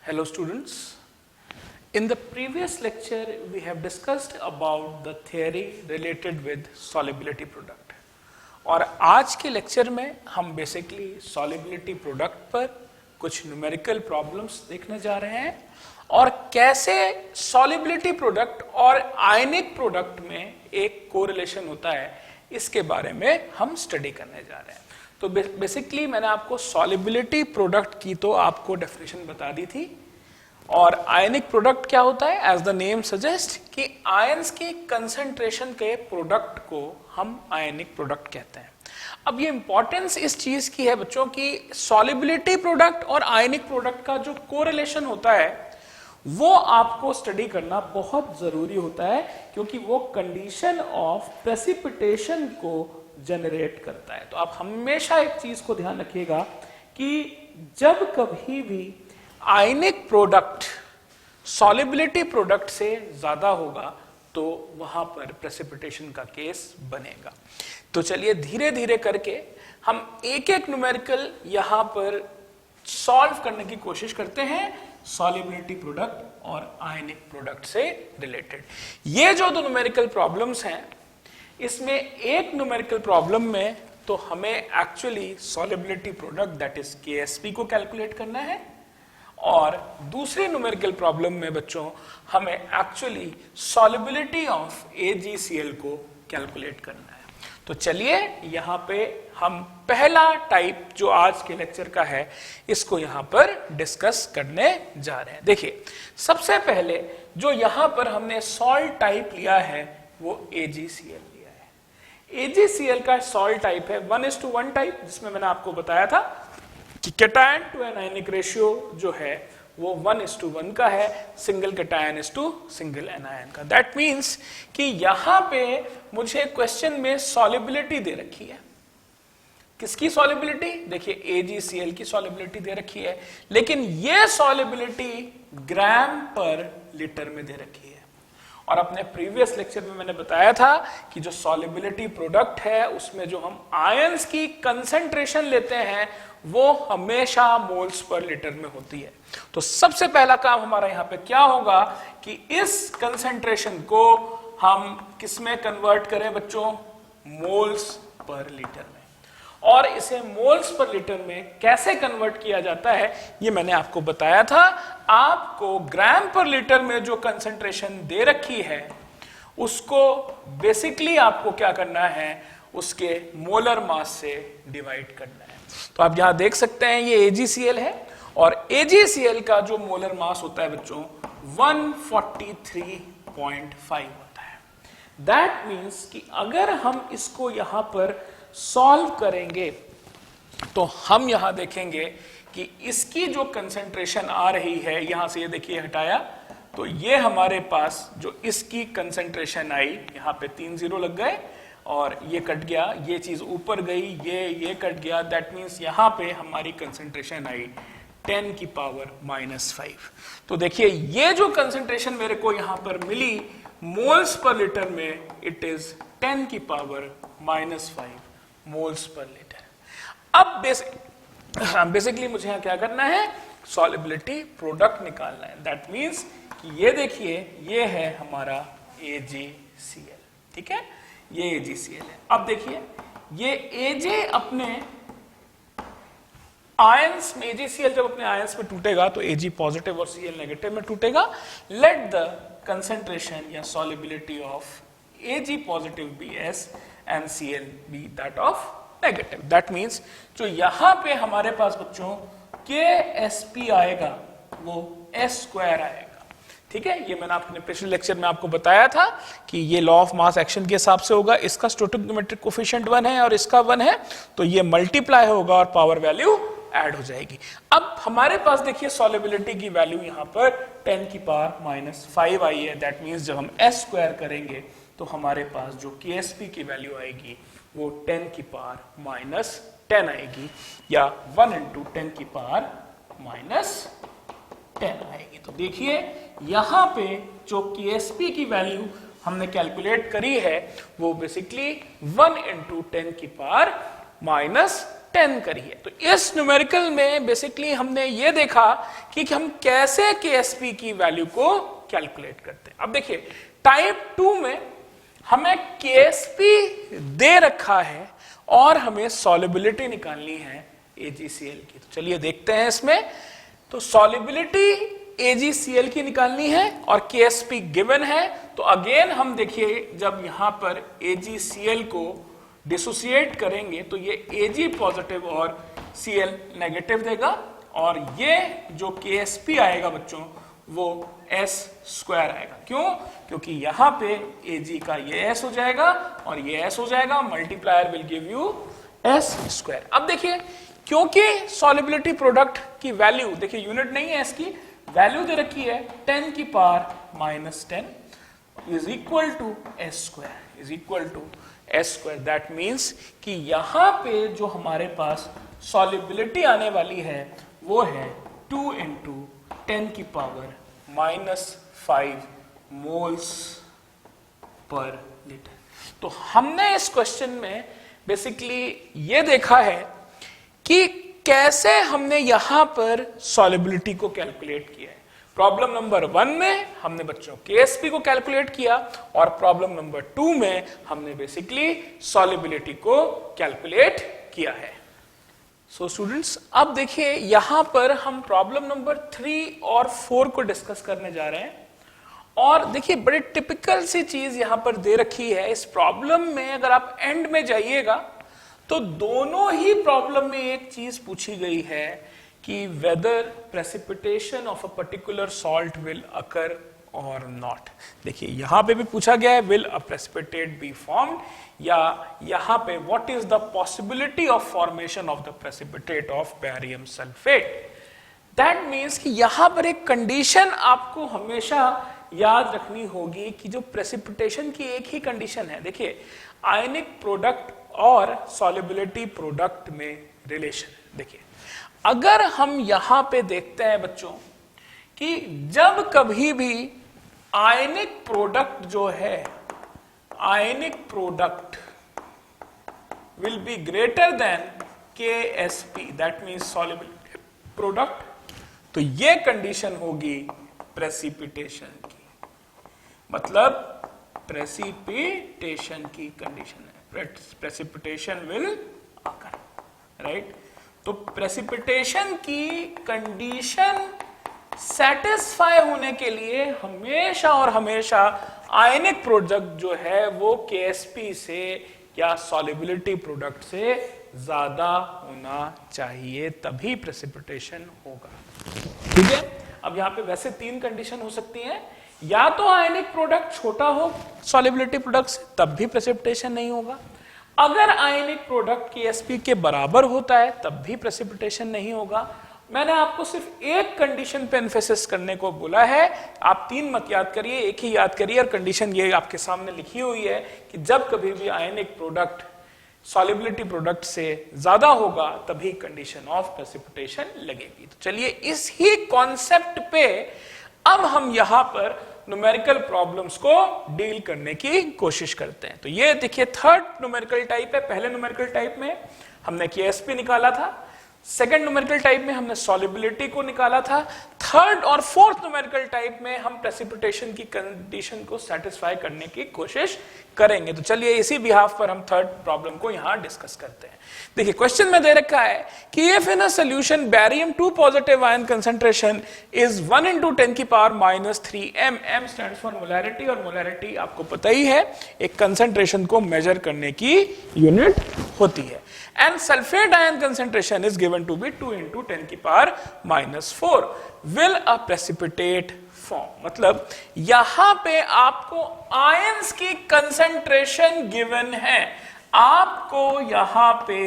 Hello students. In the previous lecture we have discussed about the theory related with solubility product. और आज के lecture में हम basically solubility product पर कुछ न्यूमेरिकल प्रॉब्लम्स देखने जा रहे हैं और कैसे solubility product और आयनिक प्रोडक्ट में एक कोरिलेशन होता है इसके बारे में हम स्टडी करने जा रहे हैं। तो बेसिकली मैंने आपको सॉलिबिलिटी प्रोडक्ट की तो आपको डेफिनेशन बता दी थी और आयनिक प्रोडक्ट क्या होता है, एज द नेम सजेस्ट कि आयंस की कंसंट्रेशन के प्रोडक्ट को हम आयनिक प्रोडक्ट कहते हैं। अब ये इंपॉर्टेंस इस चीज की है बच्चों की सॉलिबिलिटी प्रोडक्ट और आयनिक प्रोडक्ट का जो कोरिलेशन होता है वो आपको स्टडी करना बहुत जरूरी होता है क्योंकि वो कंडीशन ऑफ प्रेसिपिटेशन को जनरेट करता है। तो आप हमेशा एक चीज को ध्यान रखिएगा कि जब कभी भी आयनिक प्रोडक्ट सॉलिबिलिटी प्रोडक्ट से ज्यादा होगा तो वहां पर प्रेसिपिटेशन का केस बनेगा। तो चलिए धीरे धीरे करके हम एक एक न्यूमेरिकल यहां पर सॉल्व करने की कोशिश करते हैं सॉलिबिलिटी प्रोडक्ट और आयनिक प्रोडक्ट से रिलेटेड। ये जो दो न्यूमेरिकल प्रॉब्लम्स हैं इसमें एक न्यूमेरिकल प्रॉब्लम में तो हमें actually solubility product that is KSP को कैलकुलेट करना है और दूसरे न्यूमेरिकल प्रॉब्लम में बच्चों हमें एक्चुअली सॉलिबिलिटी ऑफ AgCl को कैलकुलेट करना है। तो चलिए यहां पे हम पहला टाइप जो आज के लेक्चर का है इसको यहां पर डिस्कस करने जा रहे हैं। देखिए सबसे पहले जो यहां पर हमने सॉल्ट टाइप लिया है वो AgCl लिया है। AgCl का सॉल्ट टाइप है 1:1 टाइप, जिसमें मैंने आपको बताया था कि कैटायन टू एनायनिक रेशियो जो है वो 1:1 का है, single cation is to single anion का। दैट मींस कि यहां पे मुझे क्वेश्चन में सॉलिबिलिटी दे रखी है। किसकी सॉलिबिलिटी? देखिए AgCl की सॉलिबिलिटी दे रखी है, लेकिन ये सॉलिबिलिटी ग्राम पर लीटर में दे रखी है। और अपने प्रीवियस लेक्चर में मैंने बताया था कि जो सॉलिबिलिटी प्रोडक्ट है उसमें जो हम आयंस की कंसंट्रेशन लेते हैं वो हमेशा मोल्स पर लीटर में होती है। तो सबसे पहला काम हमारा यहां पे क्या होगा कि इस कंसंट्रेशन को हम किस में कन्वर्ट करें बच्चों? मोल्स पर लीटर में। और इसे मोल्स पर लीटर में कैसे कन्वर्ट किया जाता है ये मैंने आपको बताया था। आपको ग्राम पर लीटर में जो कंसंट्रेशन दे रखी है उसको बेसिकली आपको क्या करना है, उसके मोलर मास से डिवाइड करना है। तो आप यहां देख सकते हैं ये AgCl है और AgCl का जो मोलर मास होता है बच्चों 143.5 होता है। दैट मीन्स कि अगर हम इसको यहां पर सॉल्व करेंगे तो हम यहां देखेंगे कि इसकी जो कंसंट्रेशन आ रही है, यहां से ये देखिए हटाया तो ये हमारे पास जो इसकी कंसंट्रेशन आई, यहां पे 3 0 लग गए और ये कट गया, ये चीज ऊपर गई, ये कट गया। दैट मीन्स यहां पे हमारी कंसंट्रेशन आई 10 की पावर -5। तो देखिए ये जो कंसंट्रेशन मेरे को यहां पर मिली मोल्स पर लीटर में, इट इज 10 की पावर -5 मोल्स पर लीटर। अब बेसिकली मुझे यहां क्या करना है, सॉलिबिलिटी प्रोडक्ट निकालना है। दैट मीन्स कि ये देखिए ये है हमारा AgCl, ठीक है, ये AgCl है। अब देखिए ये Ag अपने आयंस में, AgCl जब अपने आयंस में टूटेगा तो Ag पॉजिटिव और Cl नेगेटिव में टूटेगा। लेट द कंसंट्रेशन या solubility of Ag positive be S and Cl be that of negative. That means जो यहां पे हमारे पास बच्चों KSP आएगा वो S² आएगा, ठीक है। ये मैंने अपने पिछले लेक्चर में आपको बताया था कि ये लॉ ऑफ मास एक्शन के हिसाब से होगा। इसका स्टोइकोमेट्रिक कोफिशिएंट 1 है और इसका 1 है, तो ये मल्टीप्लाई होगा और पावर वैल्यू ऐड हो जाएगी। अब हमारे पास देखिए सॉलिबिलिटी की वैल्यू यहां पर 10 की पावर -5 आई है। दैट मीन्स जब हम S² करेंगे तो हमारे पास जो KSP की वैल्यू आएगी वो 10 की पावर -10 आएगी या 1 × 10 की पावर -10 आएगी। तो देखिए यहां पे जो KSP की वैल्यू हमने कैलकुलेट करी है वो बेसिकली 1 × 10 की पावर 10 करिए। तो इस न्यूमेरिकल में बेसिकली हमने ये देखा कि हम कैसे KSP की वैल्यू को कैलकुलेट करते हैं। अब देखिए टाइप 2 में हमें KSP दे रखा है और हमें सॉल्युबिलिटी निकालनी है AgCl की। तो चलिए देखते हैं इसमें। तो सॉल्युबिलिटी AgCl की निकालनी है और KSP गिवन है। तो अगेन हम देखिए जब यहां पर AgCl को डिसोसिएट करेंगे तो ये Ag पॉजिटिव और Cl नेगेटिव देगा और ये जो KSP आएगा बच्चों वो S² आएगा। क्यों? क्योंकि यहां पे Ag का ये S हो जाएगा और ये S हो जाएगा, multiplier will give you S²। अब देखिए क्योंकि सॉल्युबिलिटी प्रोडक्ट की वैल्यू देखिए यूनिट नहीं है, इसकी वैल्यू दे रखी है 10 की power -10 is equal to S²। That means कि यहां पे जो हमारे पास सॉल्युबिलिटी आने वाली है वो है 2 × 10 की पावर -5 मोल्स पर लीटर। तो हमने इस क्वेश्चन में बेसिकली ये देखा है कि कैसे हमने यहां पर सॉल्युबिलिटी को कैलकुलेट किया है। प्रॉब्लम नंबर 1 में हमने बच्चों KSP को कैलकुलेट किया और प्रॉब्लम नंबर 2 में हमने बेसिकली सॉल्युबिलिटी को कैलकुलेट किया है। सो स्टूडेंट्स अब देखिए यहां पर हम प्रॉब्लम नंबर 3 और 4 को डिस्कस करने जा रहे हैं और देखिए बड़ी टिपिकल सी चीज यहां पर दे रखी है। इस प्रॉब्लम में अगर आप एंड में जाइएगा तो दोनों ही प्रॉब्लम में एक चीज पूछी गई है कि whether precipitation of a particular salt will occur और नॉट। देखिए यहां पे भी पूछा गया है will a precipitate be formed, या यहां पे what is the possibility of formation of the precipitate of barium sulphate. That means कि यहां पर एक कंडीशन आपको हमेशा याद रखनी होगी कि जो प्रेसिपिटेशन की एक ही कंडीशन है। देखिए आयनिक प्रोडक्ट और सॉल्युबिलिटी प्रोडक्ट में रिलेशन। देखिए अगर हम यहां पे देखते हैं बच्चों कि जब कभी भी आयनिक प्रोडक्ट जो है, ionic product will be greater than KSP, that means solubility product, तो ये कंडीशन होगी प्रेसिपिटेशन की। मतलब प्रेसिपिटेशन की कंडीशन है, प्रेसिपिटेशन विल अकर, राइट। तो प्रेसिपिटेशन की कंडीशन सेटिस्फाई होने के लिए हमेशा और हमेशा आयनिक प्रोडक्ट जो है वो KSP से या सॉल्युबिलिटी प्रोडक्ट से ज्यादा होना चाहिए, तभी प्रेसिपिटेशन होगा। ठीक है। अब यहां पे वैसे 3 कंडीशन हो सकती हैं, या तो आयनिक प्रोडक्ट छोटा हो सॉल्युबिलिटी प्रोडक्ट से, तब भी प्रेसिपिटेशन नहीं होगा। अगर आयनिक प्रोडक्ट KSP के बराबर होता है तब भी प्रेसिपिटेशन नहीं होगा। मैंने आपको सिर्फ एक कंडीशन पे एम्फेसिस करने को बोला है, आप 3 मत याद करिए, एक ही याद करिए। और कंडीशन ये आपके सामने लिखी हुई है कि जब कभी भी आयनिक प्रोडक्ट सॉल्युबिलिटी प्रोडक्ट से ज्यादा होगा तभी कंडीशन ऑफ प्रेसिपिटेशन लगेगी। तो चलिए इस ही कॉन्सेप्ट पे अब हम यहां पर न्यूमेरिकल प्रॉब्लम्स को डील करने की कोशिश करते हैं। तो ये देखिए थर्ड न्यूमेरिकल टाइप है। पहले न्यूमेरिकल टाइप में हमने KSP निकाला था, सेकंड न्यूमेरिकल टाइप में हमने सॉल्युबिलिटी को निकाला था, थर्ड और फोर्थ न्यूमेरिकल टाइप में हम प्रेसिपिटेशन की कंडीशन को सेटिस्फाई करने की कोशिश करेंगे। तो चलिए इसी बिहाफ पर हम थर्ड प्रॉब्लम को यहां डिस्कस करते हैं। देखिए क्वेश्चन में दे रखा है कि if in a solution barium 2 positive ion concentration is 1 × 10 की power -3 m, m stands for molarity, और मोलैरिटी आपको पता ही है एक कंसंट्रेशन को मेजर करने की यूनिट होती है। And sulphate ion concentration is given to be 2 × 10 की पावर -4 विल अ प्रेसिपिटेट फॉर्म। मतलब यहां पे आपको आयंस की कंसंट्रेशन गिवन है, आपको यहां पे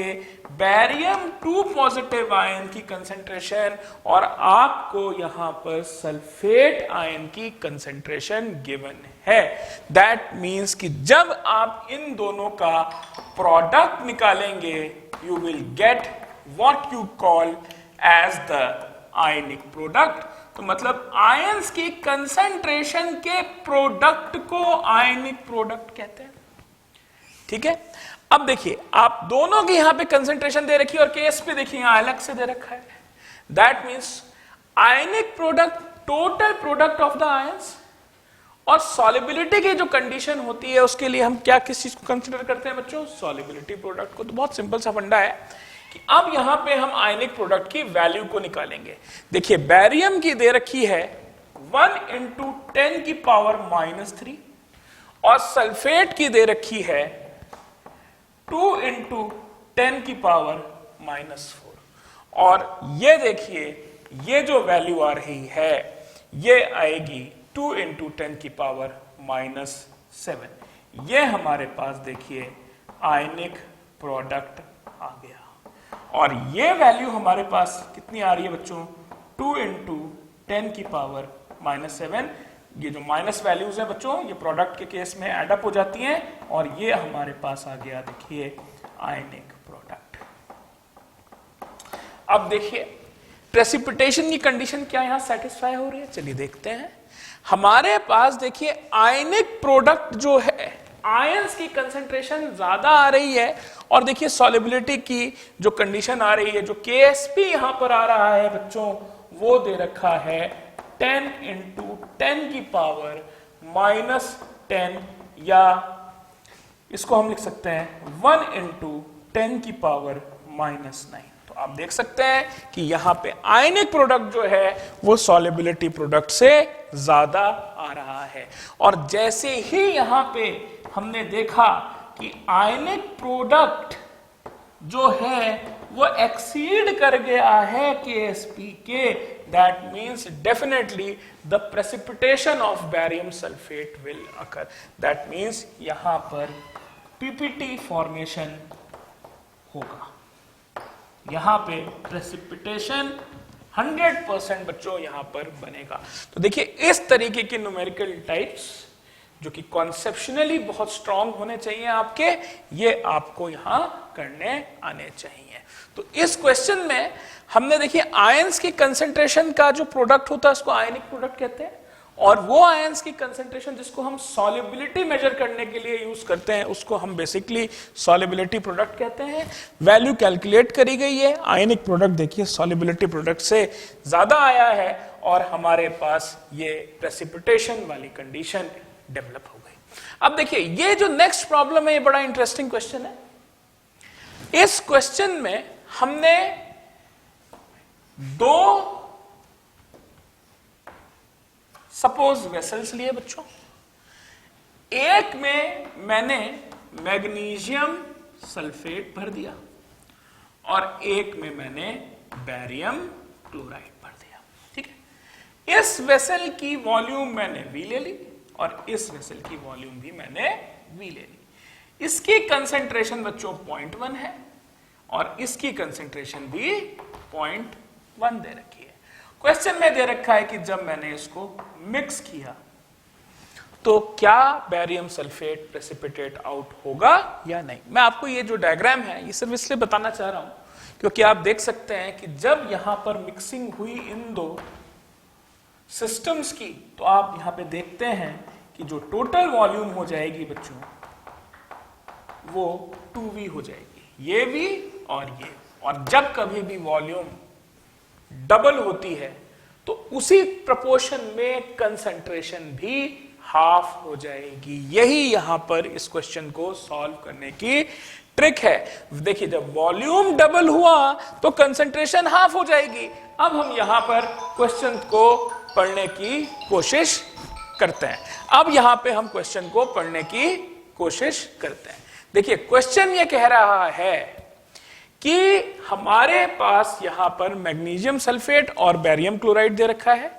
बैरियम 2 पॉजिटिव आयन की कंसंट्रेशन और आपको यहां पर सल्फेट आयन की कंसंट्रेशन गिवन है। दैट मीन्स कि जब आप इन दोनों का प्रोडक्ट निकालेंगे you will get what you call as the ionic product. तो मतलब आयंस की कंसंट्रेशन के प्रोडक्ट को आयनिक प्रोडक्ट कहते हैं। ठीक है। अब देखिए आप दोनों की यहां पे कंसेंट्रेशन दे रखी है और केस पे देखिए यहां अलग से दे रखा है। That means ionic product, total product of the ions, और सॉलिबिलिटी की जो कंडीशन होती है उसके लिए हम क्या किस चीज को कंसीडर करते हैं बच्चों? सॉलिबिलिटी प्रोडक्ट को। तो बहुत सिंपल सा फंडा है कि अब यहां पे हम आयनिक प्रोडक्ट की वैल्यू को निकालेंगे। देखिए बैरियम की दे रखी है 1 × 10⁻³ और सल्फेट की दे रखी है 2 × 10⁻⁴। और ये देखिए ये जो वैल्यू आ रही है ये आएगी 2 × 10⁻⁷। ये हमारे पास देखिए आयनिक प्रोडक्ट आ गया। और ये वैल्यू हमारे पास कितनी आ रही है बच्चों? 2 × 10⁻⁷। ये जो माइनस वैल्यूज है बच्चों ये प्रोडक्ट के केस में एडअप हो जाती हैं और ये हमारे पास आ गया देखिए आयनिक प्रोडक्ट। अब देखिए प्रेसिपिटेशन की कंडीशन क्या यहां सेटिस्फाई हो रही है? चलिए देखते हैं। हमारे पास देखिए आयनिक प्रोडक्ट जो है, आयंस की कंसंट्रेशन ज्यादा आ रही है और देखिए सॉलिबिलिटी की जो कंडीशन आ रही है, जो केएसपी यहां पर आ रहा है बच्चों, वो दे रखा है 10 × 10⁻⁻10 या इसको हम लिख सकते हैं 1 × 10⁻⁹। तो आप देख सकते हैं कि यहां पे आयनिक प्रोडक्ट जो है वो सॉलिबिलिटी प्रोडक्ट से ज्यादा आ रहा है। और जैसे ही यहां पे हमने देखा कि आयनिक प्रोडक्ट जो है वो एक्सीड कर गया है केएसपी के, that means definitely the precipitation of barium sulphate will occur. That means यहां पर पीपीटी फॉर्मेशन होगा, यहां पे प्रेसिपिटेशन 100% बच्चों यहां पर बनेगा। तो देखिए इस तरीके के न्यूमेरिकल टाइप्स जो कि कॉन्सेप्शनली बहुत स्ट्रांग होने चाहिए आपके, ये आपको यहां करने आने चाहिए। तो इस क्वेश्चन में हमने देखिए आयंस की कंसंट्रेशन का जो प्रोडक्ट होता है उसको आयनिक प्रोडक्ट कहते हैं, और वो आयंस की कंसंट्रेशन जिसको हम सॉल्युबिलिटी मेजर करने के लिए यूज करते हैं उसको हम बेसिकली सॉल्युबिलिटी प्रोडक्ट कहते हैं। वैल्यू कैलकुलेट करी गई है, आयनिक प्रोडक्ट देखिए सॉल्युबिलिटी प्रोडक्ट से ज्यादा आया है और हमारे पास ये प्रेसिपिटेशन वाली कंडीशन डेवलप हो गई। अब देखिए ये जो नेक्स्ट प्रॉब्लम है ये बड़ा इंटरेस्टिंग क्वेश्चन है। इस क्वेश्चन में हमने दो सपोज वेसल्स लिए बच्चों, एक में मैंने मैग्नीशियम सल्फेट भर दिया और एक में मैंने बैरियम क्लोराइड भर दिया। ठीक है, इस वेसल की वॉल्यूम मैंने V ले ली और इस वेसल की वॉल्यूम भी मैंने V ले ली। इसकी कंसेंट्रेशन बच्चों 0.1 है और इसकी कंसेंट्रेशन भी 0.1 दे रखी है। क्वेश्चन में दे रखा है कि जब मैंने इसको मिक्स किया तो क्या बैरियम सल्फेट प्रेसिपिटेट आउट होगा या नहीं। मैं आपको ये जो डायग्राम है ये सिर्फ इसलिए बताना चाह रहा हूं क्योंकि आप देख सकते हैं कि जब यहां पर मिक्सिंग हुई इन दो सिस्टम्स की, तो आप यहां पे देखते हैं कि जो टोटल वॉल्यूम हो जाएगी बच्चों वो 2V हो जाएगी, ये भी और ये। और जब कभी भी वॉल्यूम डबल होती है तो उसी प्रपोर्शन में कंसंट्रेशन भी हाफ हो जाएगी। यही यहां पर इस क्वेश्चन को सॉल्व करने की ट्रिक है। देखिए जब वॉल्यूम डबल हुआ तो कंसंट्रेशन हाफ हो जाएगी। अब हम यहां पर क्वेश्चन को पढ़ने की कोशिश करते हैं। अब यहां पे हम क्वेश्चन को पढ़ने की कोशिश करते हैं। देखिए क्वेश्चन ये कह रहा है कि हमारे पास यहां पर मैग्नीशियम सल्फेट और बैरियम क्लोराइड दे रखा है,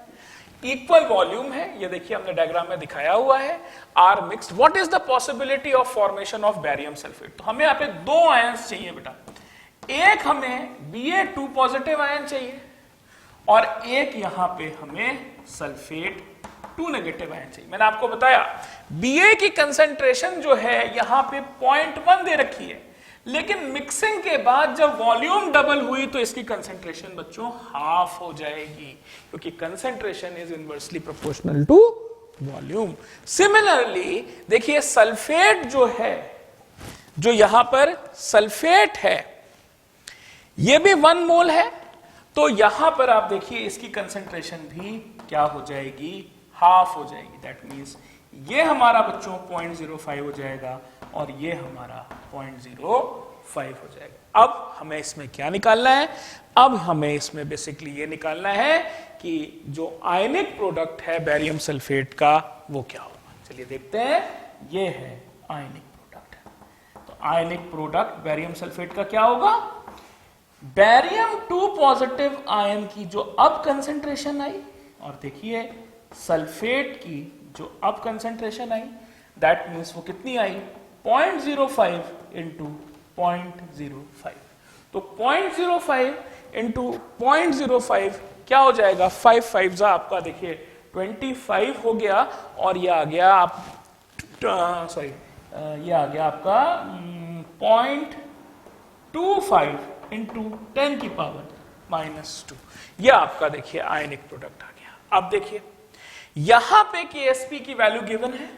इक्वल वॉल्यूम है, ये देखिए हमने डायग्राम में दिखाया हुआ है, are mixed. What is the possibility of formation of barium sulphate. तो हमें यहां पे दो आयंस चाहिए बेटा, एक हमें Ba2 पॉजिटिव आयन चाहिए और एक यहां पे हमें सल्फेट 2 नेगेटिव आयन चाहिए। मैंने आपको बताया Ba की कंसंट्रेशन जो है यहां पे 0.1 दे रखी है, लेकिन मिक्सिंग के बाद जब वॉल्यूम डबल हुई तो इसकी कंसंट्रेशन बच्चों हाफ हो जाएगी क्योंकि concentration is inversely proportional to volume. Similarly देखिए सल्फेट जो है जो यहां पर सल्फेट है ये भी 1 मोल है, तो यहां पर आप देखिए इसकी कंसेंट्रेशन भी क्या हो जाएगी, हाफ हो जाएगी। दैट मीन्स ये हमारा बच्चों 0.05 हो जाएगा और ये हमारा 0.05 हो जाएगा। अब हमें इसमें क्या निकालना है, अब हमें इसमें बेसिकली ये निकालना है कि जो आयनिक प्रोडक्ट है बैरियम सल्फेट का वो क्या होगा। चलिए देखते हैं, ये है आयनिक प्रोडक्ट। तो आयनिक प्रोडक्ट बैरियम सल्फेट का क्या होगा, बैरियम 2 पॉजिटिव आयन की जो अब कंसेंट्रेशन आई और देखिए सल्फेट की जो अब कंसेंट्रेशन आई, दैट मीन्स वो कितनी आई 0.05 इंटू 0.05। तो 0.05 इंटू 0.05 क्या हो जाएगा, 5 5 आपका देखिए 25 हो गया और ये आ गया आप ये आ गया आपका 0.25 इंटू 10 की पावर -2। ये आपका देखिए आयनिक प्रोडक्ट आ गया। अब देखिए यहां पे KSP की वैल्यू गिवन है,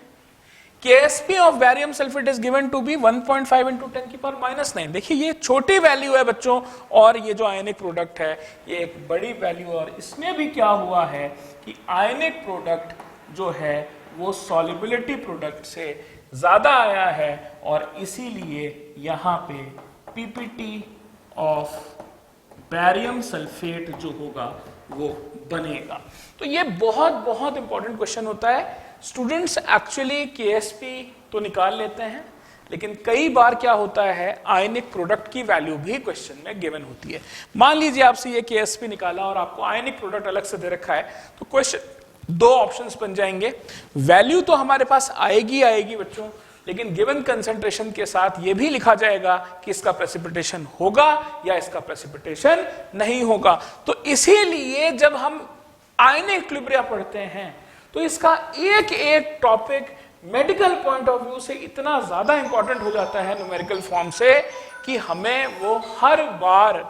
KSP of barium sulphate is given to be 1.5 into 10 की पावर -9। देखिए ये छोटी वैल्यू है बच्चों, और ये जो आयनिक प्रोडक्ट है ये एक बड़ी वैल्यू, और इसमें भी क्या हुआ है कि आयनिक प्रोडक्ट जो है वो सॉल्युबिलिटी प्रोडक्ट से ज्यादा आया है और इसीलिए यहां पे पीपीटी ऑफ बैरियम सल्फेट जो होगा वो बनेगा। तो ये बहुत बहुत इंपॉर्टेंट क्वेश्चन होता है। स्टूडेंट्स एक्चुअली KSP तो निकाल लेते हैं, लेकिन कई बार क्या होता है आयनिक प्रोडक्ट की वैल्यू भी क्वेश्चन में गिवन होती है। मान लीजिए आपसे ये KSP निकाला और आपको आयनिक प्रोडक्ट अलग से दे रखा है, तो क्वेश्चन 2 ऑप्शंस बन जाएंगे। वैल्यू तो हमारे पास आएगी बच्चों, लेकिन गिवन कंसेंट्रेशन के साथ ये भी लिखा जाएगा कि इसका प्रेसिपिटेशन होगा या इसका प्रेसिपिटेशन नहीं होगा। तो इसीलिए जब हम आयनिक इक्विलिब्रियम पढ़ते हैं तो इसका एक एक topic medical point of view से इतना ज्यादा इंपॉर्टेंट हो जाता है न्यूमेरिकल फॉर्म से कि हमें वो हर बार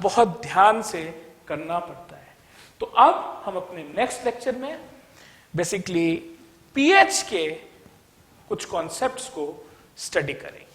बहुत ध्यान से करना पड़ता है। तो अब हम अपने नेक्स्ट लेक्चर में बेसिकली पीएच के कुछ कॉन्सेप्ट्स को स्टडी करेंगे।